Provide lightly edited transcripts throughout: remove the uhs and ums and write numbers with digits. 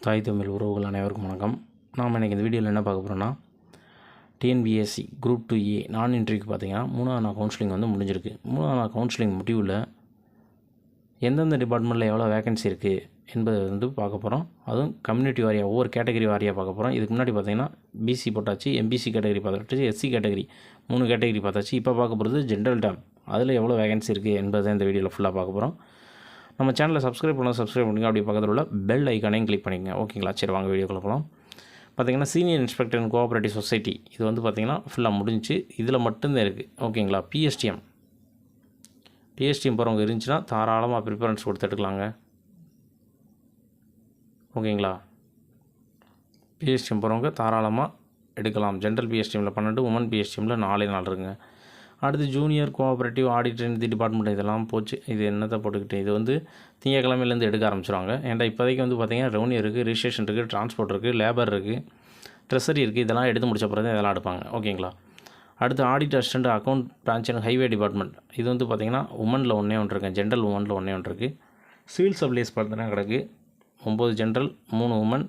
தாய் தமிழ் உறவுகள் அனைவருக்கும் வணக்கம். நாம் இன்றைக்கி இந்த வீடியோவில் என்ன பார்க்க போகிறோன்னா, டிஎன்பிஎஸ்சி குரூப் 2A நான் இன்டர்வியூக்கு பார்த்தீங்கன்னா 3ஆவது நாள் கவுன்சிலிங் வந்து முடிஞ்சிருக்கு. 3ஆவது நாள் கவுன்சிலிங் முடிவில் எந்தெந்த டிபார்ட்மெண்ட்டில் எவ்வளோ வேகன்சி இருக்குது என்பதை வந்து பார்க்க போகிறோம். அதுவும் கம்யூனிட்டி வாரியாக ஒவ்வொரு கேட்டகரி வாரியாக பார்க்க போகிறோம். இதுக்கு முன்னாடி பார்த்திங்கன்னா பிசி போட்டாச்சு, எம்பிசி கேட்டகரி பார்த்தாச்சு, எஸ்சி கேட்டகரி 3 கேட்டகரி பார்த்தாச்சு. இப்போ பார்க்க போகிறது ஜென்ரல் டேம், அதில் எவ்வளோ வேகன்சி இருக்குது என்பதை இந்த வீடியோவில் ஃபுல்லாக பார்க்க போகிறோம். நம்ம சேனலை சப்ஸ்கிரைப் பண்ணுங்கள். அப்படி பக்கத்தில் உள்ள பெல் ஐக்கானையும் கிளிக் பண்ணிக்கங்க. ஓகேங்களா, சரி வாங்க வீடியோக்குள்ள போகலாம். பார்த்திங்கன்னா senior inspector and cooperative society இது வந்து பார்த்திங்கன்னா ஃபுல்லாக முடிஞ்சு. இதில் மட்டும்தான் இருக்குது. ஓகேங்களா, பிஎஸ்டிஎம் போகிறவங்க இருந்துச்சுன்னா தாராளமாக ப்ரிஃபரன்ஸ் கொடுத்து எடுக்கலாங்க. ஓகேங்களா, பிஎஸ்டிஎம் போகிறவங்க தாராளமாக எடுக்கலாம். ஜென்ரல் பிஎஸ்டிஎம்மில் 12, உமன் பிஎஸ்டிஎம்மில் 4 இருக்குங்க. அடுத்து ஜூனியர் கோஆப்ரேட்டிவ் ஆடிட்டர் இந்த டிபார்ட்மெண்ட் இதெல்லாம் போச்சு. இது என்னத்தை போட்டுக்கிட்டு இது வந்து திங்கக்கிழமையிலேருந்து எடுக்க ஆரம்பிச்சிருவாங்க. ஏன்டா இப்போதைக்கு வந்து பார்த்திங்கன்னா ரெவன்யூ இருக்குது, ரிஜிஸ்ட்ரேஷன் இருக்குது, டிரான்ஸ்போர்ட் இருக்குது, லேபர் இருக்குது, ட்ரெஸரி இருக்குது. இதெல்லாம் எடுத்து முடிச்ச பிறகு இதெல்லாம் எடுப்பாங்க. ஓகேங்களா. அடுத்து audit assistant account branch and highway department இது வந்து பார்த்திங்கன்னா உமனில் ஒன்றே இருக்குங்க. ஜென்ரல் உமனில் ஒன்றே இருக்குது. சிவில் சப்ளைஸ் பார்த்தீங்கன்னா கிடக்கு 9 ஜென்ரல், 3 உமன்,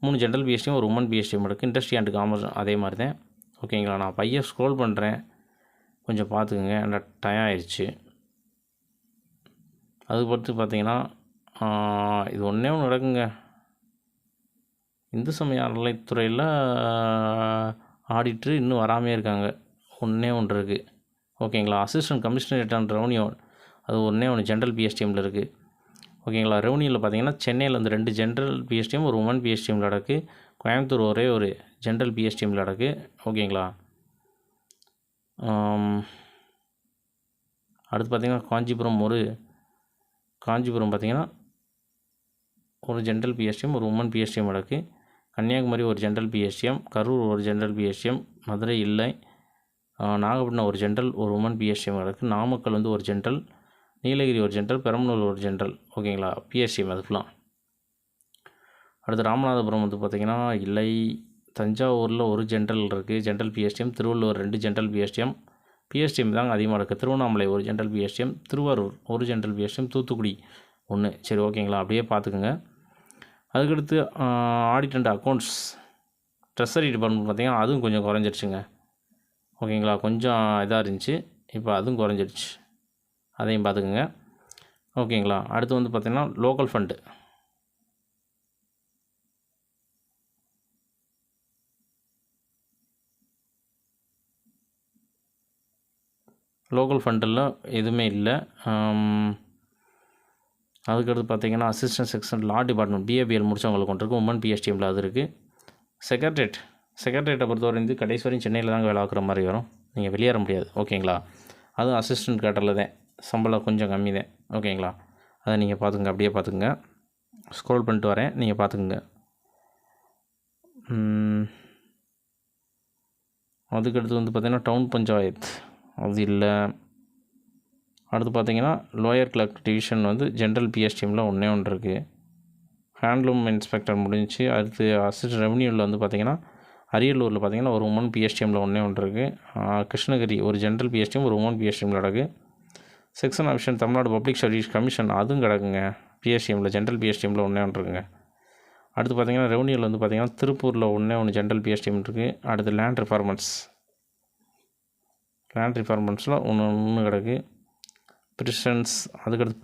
3 ஜென்ரல் பிஎஸ்டிஎம், ஒரு உமன் பிஎஸ்டிஎம் இருக்குது. இண்டஸ்ட்ரி அண்ட் காமர்ஸ் அதே மாதிரி தான். ஓகேங்களா, நான் பையன் ஸ்க்ரோல் பண்ணுறேன், கொஞ்சம் பார்த்துக்குங்க. அந்த டயம் ஆயிடுச்சு. அது பொறுத்து பார்த்திங்கன்னா இது ஒன்றே ஒன்று நடக்குங்க. இந்து சமய அறநிலைத்துறையில் ஆடிட்ரு இன்னும் வராமே இருக்காங்க. ஒன்றே ஒன்று இருக்குது. ஓகேங்களா, அசிஸ்டன்ட் கமிஷனரேட் அண்ட் ரெவன்யூ அது ஒன்றே ஒன்று ஜென்ரல் பிஎஸ்டிஎம்மில் இருக்குது. ஓகேங்களா, ரெவன்யூவில் பார்த்திங்கன்னா சென்னையில் வந்து 2 ஜென்ரல் பிஎஸ்டிஎம், ஒரு உமன் பிஎஸ்டிஎம்மில் நடக்கு. கோயம்புத்தூர் ஒரே ஒரு ஜென்ரல் பிஎஸ்டிஎம்மில் நடக்கு. ஓகேங்களா. அடுத்து பார்த்திங்கன்னா காஞ்சிபுரம் பார்த்திங்கன்னா ஒரு ஜென்ரல் பிஎஸ்டிஎம், ஒரு உமன் பிஎஸ்டிஎம் நடக்கு. கன்னியாகுமரி ஒரு ஜென்ரல் பிஎஸ்டிஎம், கரூர் ஒரு ஜென்ரல் பிஎஸ்டிஎம், மதுரை இல்லை, நாகப்பட்டினம் ஒரு ஜென்ரல், ஒரு உமன் பிஎஸ்டிஎம் நடக்கு. நாமக்கல் வந்து ஒரு ஜென்ரல், நீலகிரி ஒரு ஜென்ரல், பெரம்பலூர் ஒரு ஜென்ரல். ஓகேங்களா, பிஎஸ்டிஎம் அதுக்கெலாம். அடுத்து ராமநாதபுரம் வந்து பார்த்திங்கன்னா இல்லை. தஞ்சாவூரில் ஒரு ஜென்ரல் இருக்குது, general PSTM. Thiruvallur 2 general PSTM தாங்க அதிகமாக இருக்குது. திருவண்ணாமலை ஒரு ஜென்ரல் பிஎஸ்டிஎம், திருவாரூர் ஒரு ஜென்ரல் பிஎஸ்டிஎம், தூத்துக்குடி 1. சரி ஓகேங்களா, அப்படியே பார்த்துக்குங்க. அதுக்கடுத்து audit and accounts treasury department பார்த்திங்கன்னா அதுவும் கொஞ்சம் குறைஞ்சிருச்சுங்க. ஓகேங்களா, கொஞ்சம் இதாக இருந்துச்சு, இப்போ அதுவும் குறைஞ்சிருச்சு. அதையும் பார்த்துக்குங்க. ஓகேங்களா. அடுத்து வந்து பார்த்திங்கன்னா லோக்கல் ஃபண்டில் எதுவுமே இல்லை. அதுக்கடுத்து பார்த்திங்கன்னா assistant section law department BABL முடித்தவங்களுக்கு கொண்டு இருக்குது. உமன் பிஎஸ்டிஎம்மில் அது இருக்குது. செக்ரட்டரியேட்டை பொறுத்தவரை வந்து கடைசி வரையும் சென்னையில் தாங்க வேலை ஆக்குற மாதிரி வரும். நீங்கள் வெளியேற முடியாது. ஓகேங்களா, அதுவும் அசிஸ்டன்ட் கேட்டரில் தான், சம்பளம் கொஞ்சம் கம்மி தான். ஓகேங்களா, அதை நீங்கள் பார்த்துங்க. அப்படியே பார்த்துக்குங்க. ஸ்க்ரோல் பண்ணிட்டு வரேன், நீங்கள் பார்த்துக்குங்க. அதுக்கடுத்து வந்து பார்த்திங்கன்னா டவுன் பஞ்சாயத்து அது இல்லை. அடுத்து பார்த்திங்கன்னா லோயர் கிளர்க் டிவிஷன் வந்து ஜென்ரல் பிஎஸ்டிஎம்மில் ஒன்றே இருக்குது. ஹேண்ட்லூம் இன்ஸ்பெக்டர் முடிஞ்சு. அடுத்து அசிஸ்டன்ட் ரெவன்யூவில் வந்து பார்த்திங்கன்னா அரியலூரில் பார்த்திங்கன்னா ஒரு உமன் பிஎஸ்டிஎம்மில் ஒன்றே இருக்குது. கிருஷ்ணகிரி ஒரு ஜென்ரல் பிஎஸ்டிஎம், ஒரு உமன் பிஎஸ்டிஎம்மில் கிடக்கு. Section officer Tamil Nadu public service commission அதுவும் கிடக்குங்க பிஎஸ்டிஎம்மில், ஜென்ரல் பிஎஸ்டிஎம்மில் ஒன்றே இருக்குங்க. அடுத்து பார்த்திங்கன்னா ரெவன்யூவில் வந்து பார்த்திங்கன்னா திருப்பூரில் ஒன்று ஜென்ரல் பிஎஸ்டிஎம் இருக்குது. அடுத்து லேண்ட் ரிஃபார்மெண்ட்ஸில் ஒன்று கிடக்கு. பிரிசன்ஸ், அதுக்கடுத்து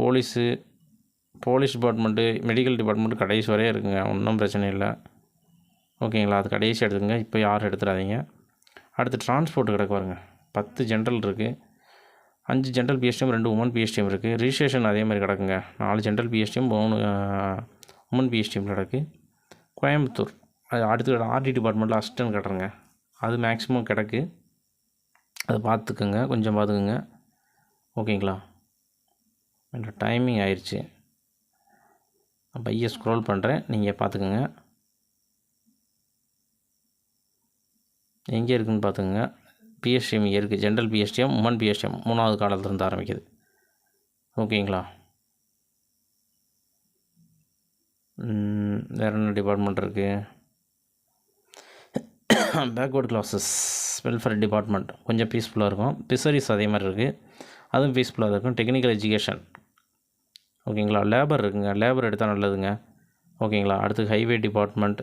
போலீஸ் டிபார்ட்மெண்ட்டு, மெடிக்கல் டிபார்ட்மெண்ட்டு கடைசி வரையே இருக்குங்க. ஒன்றும் பிரச்சனை இல்லை. ஓகேங்களா, அது கடைசி எடுத்துக்கங்க, இப்போ யாரும் எடுத்துடாதீங்க. அடுத்து டிரான்ஸ்போர்ட் கிடக்கு பாருங்க. 10 ஜென்ரல் இருக்குது, 5 ஜென்ரல் பிஎஸ்டிஎம், 2 உமன் பிஎஸ்டிஎம் இருக்குது. ரிஜிஸ்ட்ரேஷன் அதே மாதிரி கிடக்குங்க. 4 ஜென்ரல் பிஎஸ்டிஎம், 3 உமன் பிஎஸ்டிஎம் கிடக்கு. கோயம்புத்தூர் அது அடுத்து ஆர்டி டிபார்ட்மெண்ட்டில் அசிஸ்டன்ட் கிடக்குங்க. அது மேக்ஸிமம் கிடக்கு, அதை பார்த்துக்குங்க, கொஞ்சம் பார்த்துக்குங்க. ஓகேங்களா, இந்த டைமிங் ஆயிடுச்சு. நான் பையை ஸ்க்ரோல் பண்ணுறேன், நீங்கள் பார்த்துக்குங்க. எங்கே இருக்குதுன்னு பார்த்துக்குங்க. பிஎஸ்டிஎம் இங்கே இருக்குது. ஜென்ரல் பிஎஸ்டிஎம், உமன் பிஎஸ்டிஎம் 3வது காலத்துலேருந்து ஆரம்பிக்குது. ஓகேங்களா. வேறு என்ன டிபார்ட்மெண்ட் இருக்குது? பேக்வேர்டு கிளாஸஸ் வெல்ஃபேர் டிபார்ட்மெண்ட் கொஞ்சம் பீஸ்ஃபுல்லாக இருக்கும். ஃபிஷரிஸ் அதே மாதிரி இருக்குது, அதுவும் பீஸ்ஃபுல்லாக இருக்கும். டெக்னிக்கல் எஜுகேஷன் ஓகேங்களா. லேபர் இருக்குங்க, லேபர் எடுத்தால் நல்லதுங்க. ஓகேங்களா. அடுத்து ஹைவே டிபார்ட்மெண்ட்,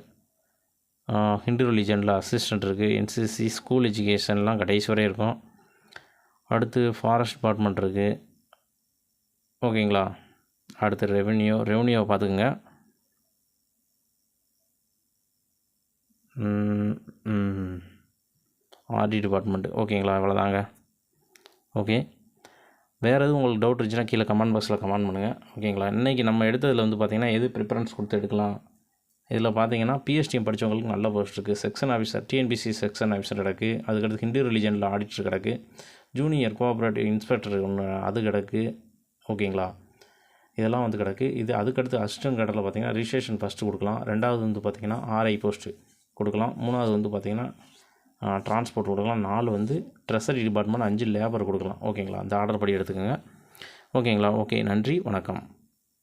ஹிந்து ரிலிஜனில் அசிஸ்டண்ட் இருக்குது. என்சிசி ஸ்கூல் எஜுகேஷன்லாம் கடைசி வரை இருக்கும். அடுத்து ஃபாரஸ்ட் டிபார்ட்மெண்ட் இருக்குது. ஓகேங்களா. அடுத்து ரெவென்யூவை பார்த்துக்குங்க. RD department. ஓகேங்களா. இவ்வளோதாங்க. ஓகே. வேறு எதுவும் உங்களுக்கு டவுட் இருந்துச்சுன்னா கீழே கமெண்ட் பாக்ஸில் கமெண்ட் பண்ணுங்கள். ஓகேங்களா. இன்றைக்கி நம்ம எடுத்ததில் வந்து பார்த்திங்கன்னா எது ப்ரிஃபரன்ஸ் கொடுத்து எடுக்கலாம். இதில் பார்த்தீங்கன்னா பிஎஸ்டிஎம் படித்தவங்களுக்கு நல்ல போஸ்ட் இருக்குது. Section officer, TNPSC section officer கிடக்கு. அதுக்கடுத்து ஹிந்து ரிலிஜனில் ஆடிட்டர் கிடக்கு. ஜூனியர் கோஆப்ரேட்டிவ் இன்ஸ்பெக்டர் ஒன்று அது கிடக்கு. ஓகேங்களா. இதெல்லாம் வந்து கிடக்கு. இது அதுக்கடுத்து அசிஸ்டன்ட் கேடரில் பார்த்திங்கன்னா ரிஜிஸ்ட்ரேஷன் ஃபஸ்ட்டு கொடுக்கலாம். ரெண்டாவது வந்து பார்த்திங்கன்னா ஆர்ஐ போஸ்ட்டு கொடுக்கலாம். மூணாவது வந்து பார்த்திங்கன்னா டிரான்ஸ்போர்ட் கொடுக்கலாம். 4 வந்து ட்ரெஸரி டிபார்ட்மெண்ட், 5 லேபர் கொடுக்கலாம். ஓகேங்களா. அந்த ஆர்டர் படி எடுத்துக்கோங்க. ஓகேங்களா. ஓகே. நன்றி, வணக்கம்.